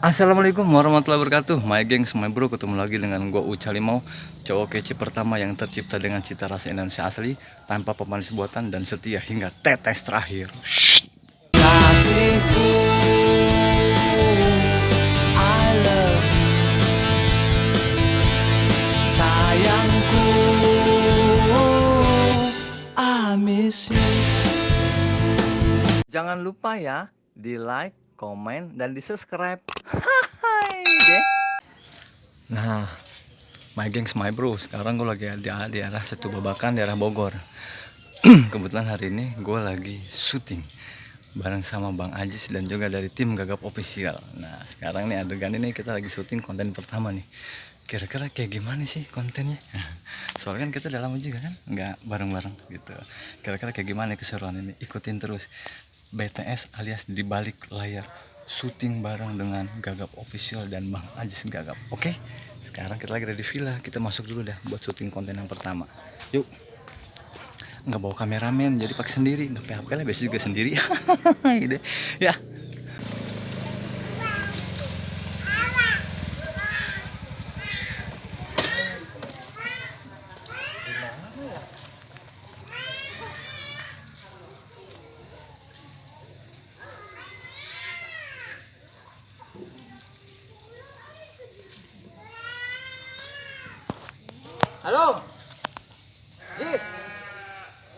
Assalamualaikum warahmatullahi wabarakatuh. My gengs, my bro, ketemu lagi dengan gua Uca Limau, cowok kece pertama yang tercipta dengan cita rasa Indonesia asli, tanpa pemanis buatan dan setia hingga tetes terakhir. Kasihku, I love you. Sayangku, I miss you. Jangan lupa ya, di like, komen, dan di subscribe. Hai deh. Nah, my gengs, my bro, sekarang gue lagi di daerah Setu Babakan, daerah Bogor. Kebetulan hari ini gue lagi syuting bareng sama Bang Ajis dan juga dari tim Gagap Official. Nah, sekarang nih adegan ini kita lagi syuting konten pertama nih. Kira-kira kayak gimana sih kontennya? Soalnya kan kita udah lama juga kan nggak bareng-bareng gitu. Kira-kira kayak gimana keseruan ini? Ikutin terus BTS alias di balik layar, syuting bareng dengan Gagap Official dan Bang Ajis Gagap. Oke? Sekarang kita lagi ada di villa, kita masuk dulu dah buat syuting konten yang pertama. Yuk. Nggak bawa kameramen, jadi pakai sendiri. Nggak PHP lah, biasa juga sendiri. Gitu ya. Halo, Jis.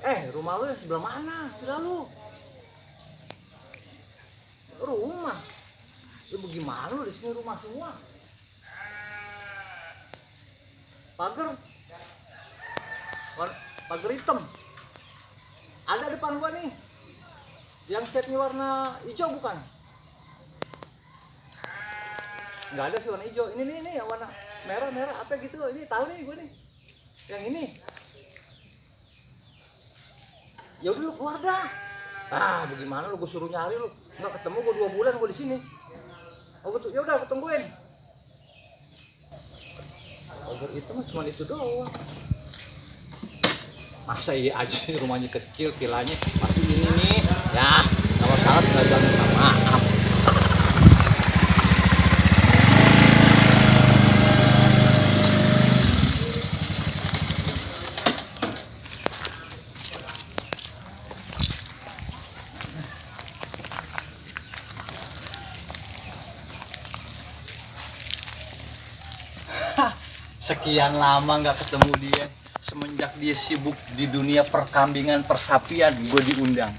Rumah lu yang sebelah mana? Villa lu? Rumah? Ya bagaimana lu di sini rumah semua? Pagar? Pagar hitam? Ada depan gua nih. Yang catnya warna hijau bukan? Nggak ada sih warna hijau. Ini nih yang warna merah apa gitu. Ini tahu nih gua nih. Yang ini. Ya udah lu keluar dah. Bagaimana lu, gue suruh nyari lu nggak ketemu, gue 2 bulan gue di sini. Ya udah aku tungguin. Pagar itu mah cuma itu doang. Masa iya aja sih, rumahnya kecil, vilanya pasti ini nih. Ya kalau salah tinggal bilang minta maaf. Sekian lama nggak ketemu dia, semenjak dia sibuk di dunia perkambingan persapian, gue diundang.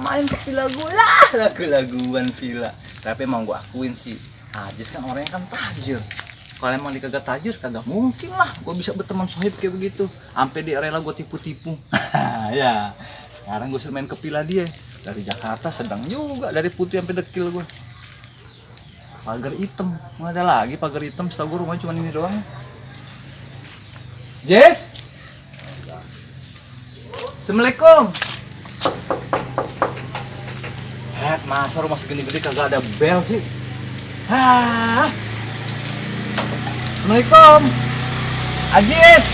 Main ke villa gue lah, lagu-laguan villa. Tapi emang gue akuin sih, Ajis kan orangnya kan tajir. Kalau emang dia kagak tajir, kagak mungkin lah gue bisa berteman sohib kayak begitu. Sampai dia rela gue tipu-tipu. Ya, sekarang gue suruh main ke villa dia. Dari Jakarta sedang juga, dari Putih sampai Dekil gue. Pagar hitam, nggak ada lagi pagar hitam. Setahu gue rumahnya cuma ini doang. Jess, Assalamualaikum. Masa rumah segini gede kagak ada bel sih? Assalamualaikum, Ajis.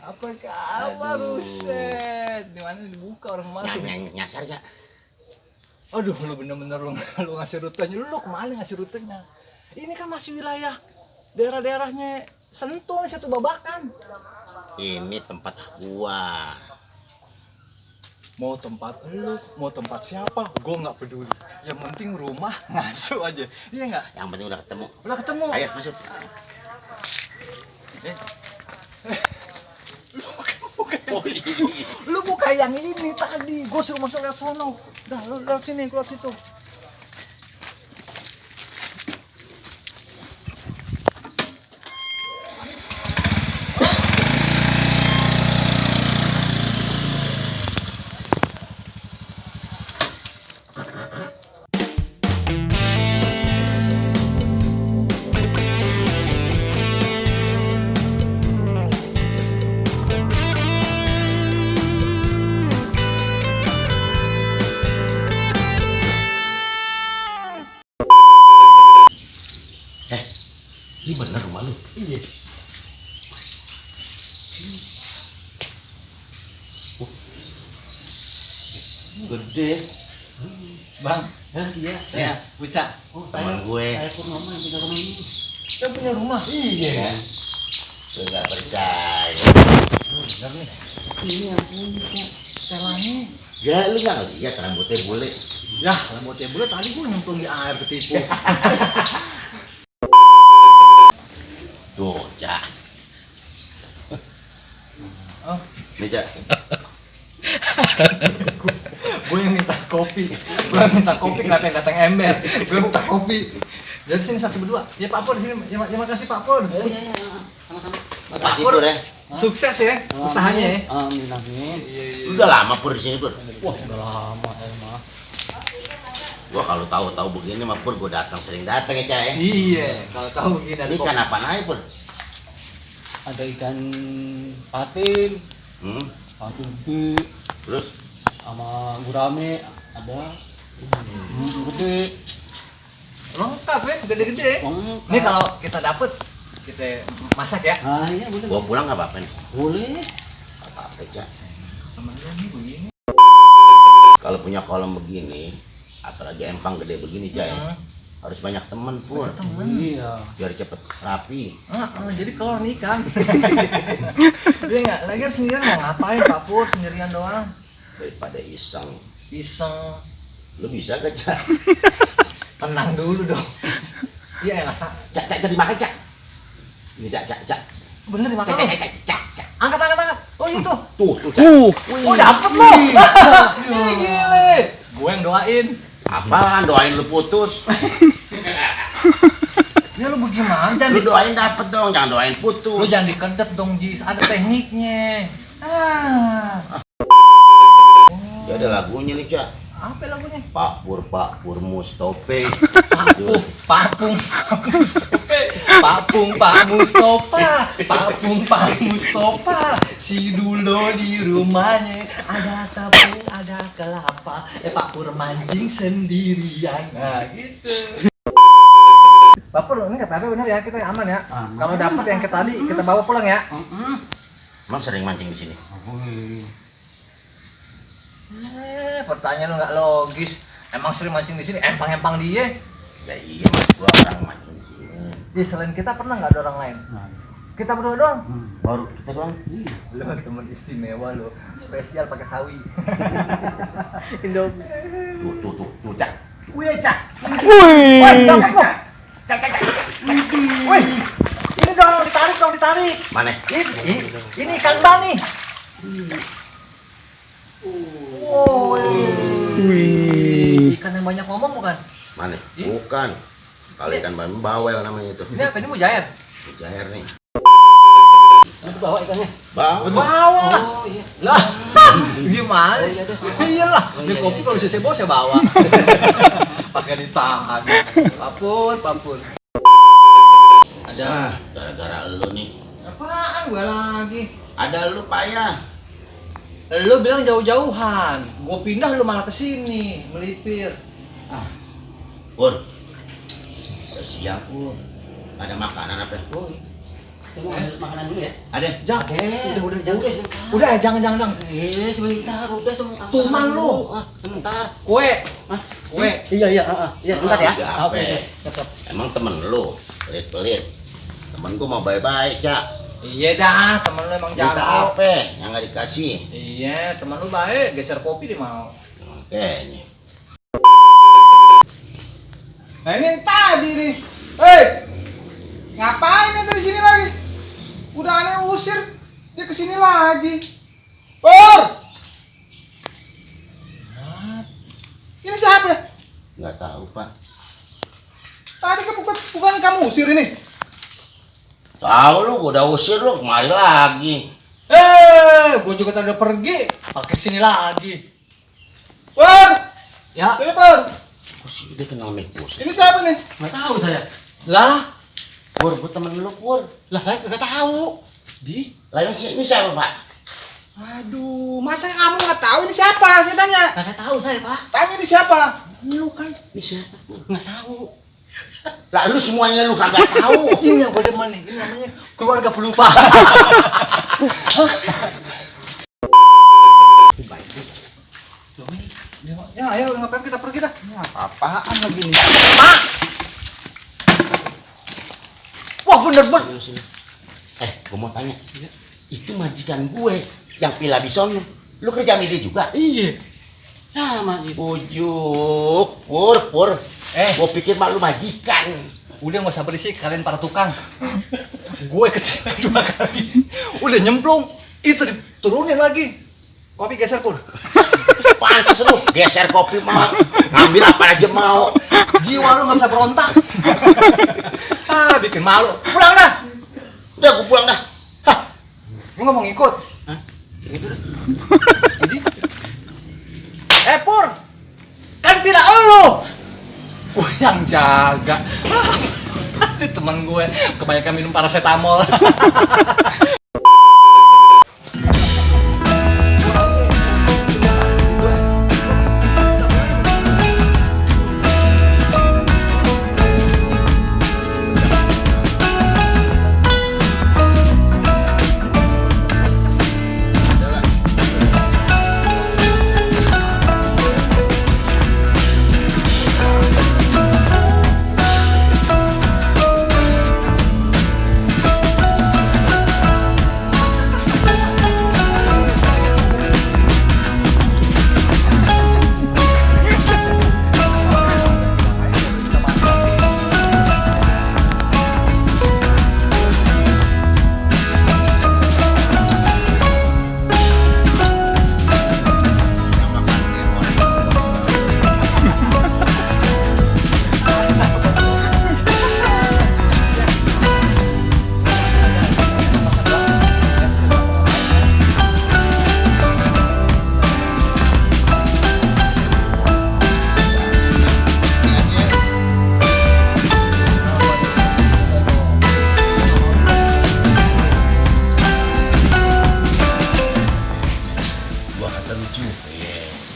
Apa kabar, Buset? Dimana dibuka orang masuk? Nyasar gak? Aduh, lu bener-bener lu ngasih rutenya. Lu kemana ngasih rutenya? Ini kan masih wilayah daerah-daerahnya Sentul, Setu Babakan. Ini tempat gua. Mau tempat lu, mau tempat siapa, gua nggak peduli. Yang penting rumah ngasuh aja. Iya nggak? Yang penting udah ketemu. Udah ketemu. Ayo masuk. Lu buka yang ini tadi. Gua suruh masuk lewat sono. Dah, lu lewat sini, keluar situ. Gede. Bang, Iya. Ya. Buca. Teman gue. Saya Purnomo yang punya rumah ini. Kita punya rumah. Iya. Gue nggak percaya. Ini yang punya. Setelahnya. Ya lu nggak lihat rambutnya bule. Ya, rambutnya bulat tadi gua nyemplung di air ketipu. Tuh, Cak. Oh, Nih, Cak. gue yang minta kopi. Gue yang minta kopi, kenapa yang datang ember? Gue minta kopi. Jadi sini satu berdua. Ya Pak Pur di sini. Terima kasih Pak Pur. Iya. Sama-sama. Makasih Pur ya. Sukses ya usahanya ya. Amin, amin. Lu udah lama Pur di sini Pur. Wah, udah lama mah. Gua kalau tahu-tahu begini mah Pur, gua sering datang ya, Cak ya. Iya, kalau tahu begini ada Ini kopi. kan apa aja Pur? Ada ikan patin, Hmm? patin gede, Terus sama gurame ada. Gede. Lengkap ya, gede-gede. Lengkap. Ini kalau kita dapet, kita masak ya. Ah, iya boleh. gua pulang nggak apa-apa nih. Boleh. Nggak apa-apa, Cak. Temennya nih begini. Kalau punya kolam begini, apalagi empang gede begini, Cak ya. Harus banyak temen Pur. Iya. Biar cepet rapi. Jadi keluar nih ikan. Dia nggak, lagi sendirian mau ngapain Pak Pur, sendirian doang. Daripada iseng. Iseng. Lu bisa gak, Cak? Tenang dulu dong. Iya, nggak Cak, dimakan, Cak. Ini, Cak. bener dimakan. Cak, Lo. Cak. Angkat. Oh itu. Tuh, Cak. Oh dapet lo. Ih, gile. Gue yang doain. Apaan doain lu putus? Ya lu bagaimana? Jangan Lu doain dapet dong, jangan doain Lu putus. jangan dikedet dong Jis, ada tekniknya. Ya ada lagunya nih, Cak. Apa lagunya? Pak Pur Mustope. Pak Mustopa, si Dulo di rumahnya ada tepung, ada kelapa. Pak Pur mancing sendirian, nah gitu. Pak Pur, ini kata bener ya, kita aman ya. Aman. Kalau dapat yang kita tadi, kita bawa pulang ya. Emang sering mancing di sini? Pertanyaan lu nggak logis. Emang sering mancing di sini? Empang dia. Ya iya, mas gua orang mancing di sini. Ya selain kita pernah nggak ada orang lain? Kita berdua doang. Baru kita doang. Lu teman istimewa lo, spesial pakai sawi. Indomie. Tuh, Cak. Wih, Cak. Wih, dapat lo. Cak. Wih. Ini dong, ditarik. Mana? Ini ikan bang nih. Wih. Ikan yang banyak ngomong bukan? Mana? Bukan. Kalau ikan bawel namanya itu. Ini apa? Ini mujair. Jair nih. Nanti bawa ikannya. Bawa. Bawa. Oh iya. Lah, gimana? iya deh. Iyalah, Oh, ini iya, kopi iya. kalau saya bawa saya bawa. Pakai ditahan. Papun. Ada gara-gara lu nih. Apaan gue lagi? Ada lu payah. Lu bilang jauh-jauhan. Gue pindah lu malah ke sini, melipir. Pur. Udah siang, Pur. Ada makanan apa? Oh iya. Kita mau ambil makanan dulu ya. Ada. Jangan. Udah, jangan. sebentar. Udah, jangan. Sebentar, udah sebentar. Tuman lu. Sebentar. Kue. Hah? Kue. Iya, sebentar ya. Tiga Oke. apa? Siap. Emang temen lu pelit. Temen gua mau bye-bye, Cak. Iya dah, temen lu emang Minta jago. apa? Yang nggak dikasih. Iya, temen lu baik. Geser kopi dia mau. Kayaknya. Nah ini yang tadi nih. Hei, ngapain ente di sini lagi? Udah aneh usir, dia kesini lagi. Pur! Ini siapa? Nggak tahu, Pak. Tadi kan bukan kamu usir ini. Tahu lu, gua udah usir lu, kemari lagi. Gue juga tadi udah pergi. Pakai sini lagi. Pur! Ya. Ini Pur. Kok sih dia kenal make Ini siapa nih? Nggak tahu saya. Lah, Pur, gua temen lu, Pur. saya kagak tahu. Lah ini siapa, Pak? Aduh, masa kamu nggak tahu ini siapa? Saya tanya. Nggak tahu saya, Pak. Tanya ini siapa? Lu kan Ini siapa, Pur? nggak tahu. Lah lu semuanya lu kagak tahu. Ini yang gue demen nih. Ini namanya keluarga pelupa. Ya, ayo ngapain kita pergi dah? Ya, apaan lagi nih? Wah, bener-bener. Gue mau tanya. Itu majikan gue yang pila di sono. Lu kerja sama dia juga? Iya. Sama gitu. Ujuk, pur. Gue pikir mak lu majikan. Udah nggak usah berisik, kalian para tukang. Gue kecewa 2 kali. Udah nyemplung, itu diturunin lagi. Kopi geser pur. Pantes lu, geser kopi mau, ngambil apa aja mau. Jiwa lu nggak bisa berontak. Bikin malu. Pulang dah. Udah, gue pulang dah. Hah, Lu nggak mau ngikut? gitu deh. Jadi, Pur, kan pila elu. Gue yang jaga. Ini teman gue kebanyakan minum paracetamol.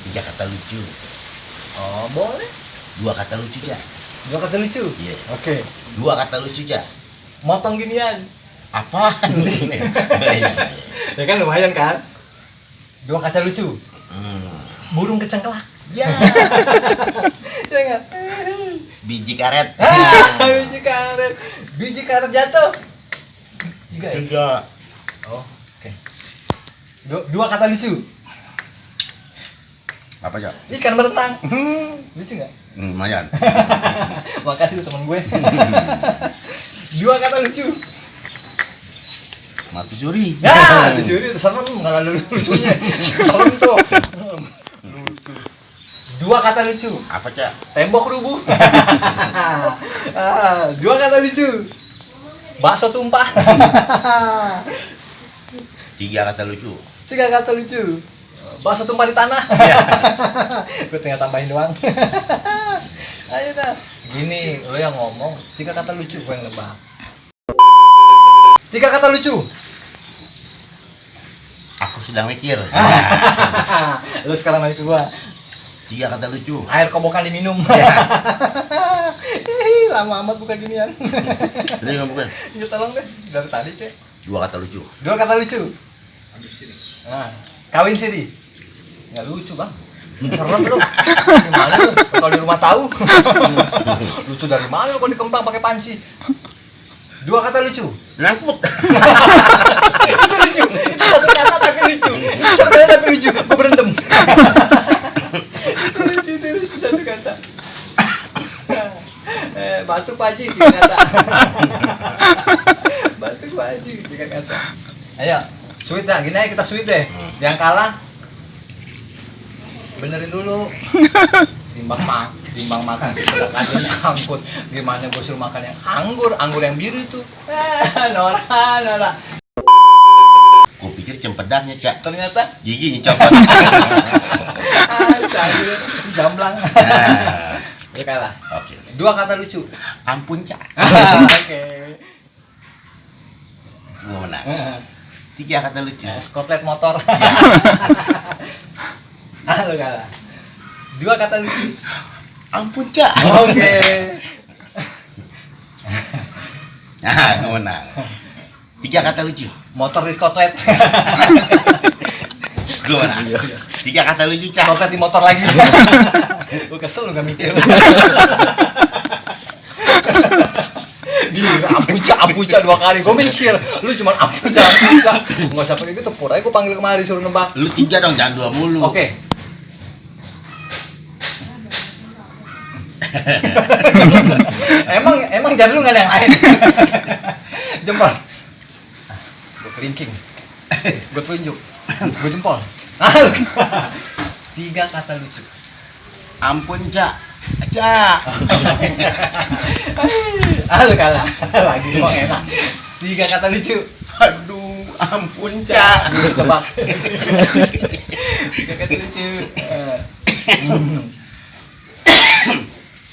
Tiga kata lucu. Oh, boleh. 2 kata lucu, Cak. 2 kata lucu. Iya. Oke. 2 kata lucu, Cak. Motong ginian. Apaan ini? Ya kan lumayan kan? 2 kata lucu. Burung kecengklak. Ya. Ya nggak? Biji karet. Biji karet. Biji karet jatuh. 3 ya? 3. Oh, oke. 2 kata lucu. Apa, Cak? Ikan berenang. Lucu nggak? Lumayan. Makasih lu teman gue. 2 kata lucu. Matu suri. Ya, dicuri serem kalau ada lucunya. Serem tuh. Lucu. 2 kata lucu. Apa, Cak? Tembok rubuh. 2 kata lucu. Bakso tumpah. 3 kata lucu. 3 kata lucu. Bakso tumpah di tanah. Gue tinggal tambahin doang. Ayo dah. Gini, lo yang ngomong 3 kata lucu, gue yang lebah. 3 kata lucu. Aku sedang mikir. Lu sekarang nanya ke gua. 3 kata lucu. Air kobokan diminum. Lama amat buka ginian. Ini ngomong. Ya tolong deh, dari tadi cek. 2 kata lucu. 2 kata lucu. Nah, kawin siri. Nggak lucu bang. Serem lu. Gimana lu? Kalau di rumah tahu. Lucu dari mana lu kalau di Kempang pakai panci? 2 kata lucu. Nyangkut. Itu lucu. Itu 1 kata tapi lucu. 1 kata tapi lucu. Gue berendam. Itu lucu 1 kata. Batu paji 3 kata. Batu paji 3 kata. Ayo, sweet dah. Gini aja kita sweet deh. Yang kalah benerin dulu. Timbang makan sedekahnya angkut. Gimana gue suruh makan yang anggur yang biru itu. Nora. Gue pikir cempedaknya, Cak. Ternyata Giginya copot. sayur jamblang. Lu kalah. Oke. 2 kata lucu. Ampun, Cak. Oke. Gue menang. 3 kata lucu. Skotlet motor. Lu kalah. 2 kata lucu. Ampun, Cak. Oke. Nah, gue menang. 3 kata lucu. Motor di skotlet. Gimana? Tiga kata lucu, Cak. Copet di motor lagi. Lu kesel lu gak mikir. Gila, ampuca 2 kali. Gue mikir, lu cuma ampuca. Nggak usah pakai gitu, pur aja gue panggil kemari suruh nebak. Lu 3 dong, jangan 2 mulu. Oke. emang jangan lu nggak ada yang lain. Jempol. Gue kelingking. Gue tunjuk. Gue jempol. 3 kata lucu. Ampun, Cak. Cak. Lu kalah. Lagi kok enak. 3 kata lucu. Aduh, ampun, Cak. Tebak. 3 kata lucu.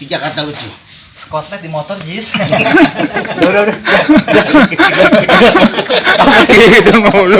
3 kata lucu. Skotlet di motor, Jis. Gitu mulu.